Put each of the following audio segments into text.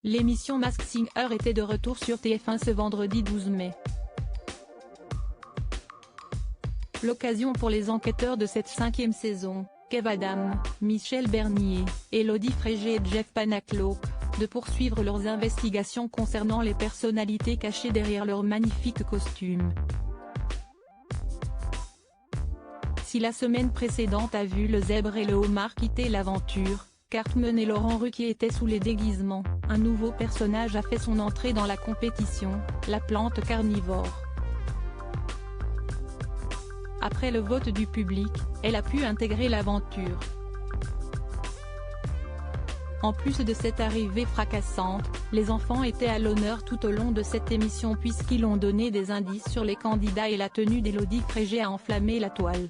L'émission Masked Singer était de retour sur TF1 ce vendredi 12 mai. L'occasion pour les enquêteurs de cette 5e saison, Kev Adams, Michel Bernier, Élodie Frégé et Jeff Panaclock, de poursuivre leurs investigations concernant les personnalités cachées derrière leurs magnifiques costumes. Si la semaine précédente a vu le zèbre et le homard quitter l'aventure, Cartman et Laurent Ruquier étaient sous les déguisements, un nouveau personnage a fait son entrée dans la compétition, la plante carnivore. Après le vote du public, elle a pu intégrer l'aventure. En plus de cette arrivée fracassante, les enfants étaient à l'honneur tout au long de cette émission puisqu'ils ont donné des indices sur les candidats et la tenue d'Élodie Frégé a enflammé la toile.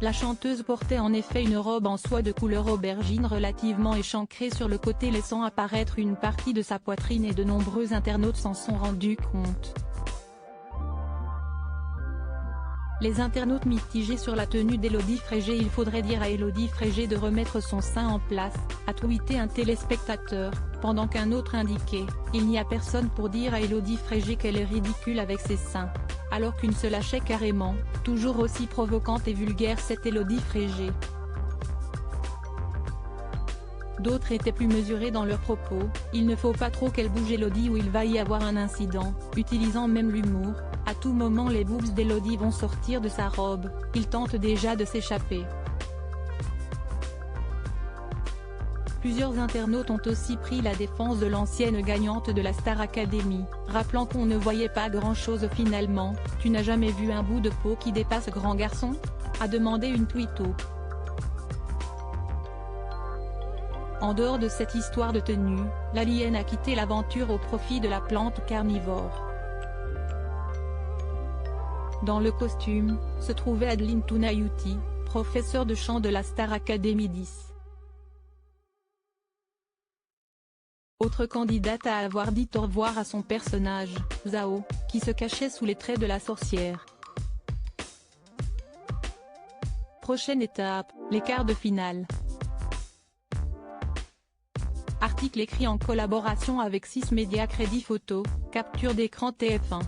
La chanteuse portait en effet une robe en soie de couleur aubergine relativement échancrée sur le côté laissant apparaître une partie de sa poitrine et de nombreux internautes s'en sont rendus compte. Les internautes mitigés sur la tenue d'Élodie Frégé. Il faudrait dire à Élodie Frégé de remettre son sein en place, a tweeté un téléspectateur, pendant qu'un autre indiquait « Il n'y a personne pour dire à Élodie Frégé qu'elle est ridicule avec ses seins », alors qu'une se lâchait carrément, toujours aussi provocante et vulgaire cette Élodie Frégé. D'autres étaient plus mesurés dans leurs propos, il ne faut pas trop qu'elle bouge Élodie ou il va y avoir un incident, utilisant même l'humour, à tout moment les boobs d'Élodie vont sortir de sa robe, il tente déjà de s'échapper. Plusieurs internautes ont aussi pris la défense de l'ancienne gagnante de la Star Academy, rappelant qu'on ne voyait pas grand-chose finalement. « Tu n'as jamais vu un bout de peau qui dépasse grand garçon ?» a demandé une tweeto. En dehors de cette histoire de tenue, l'alien a quitté l'aventure au profit de la plante carnivore. Dans le costume, se trouvait Adeline Tounayouti, professeure de chant de la Star Academy 10. Autre candidate à avoir dit au revoir à son personnage, Zao, qui se cachait sous les traits de la sorcière. Prochaine étape, les quarts de finale. Article écrit en collaboration avec 6 médias. Crédit photo, capture d'écran TF1.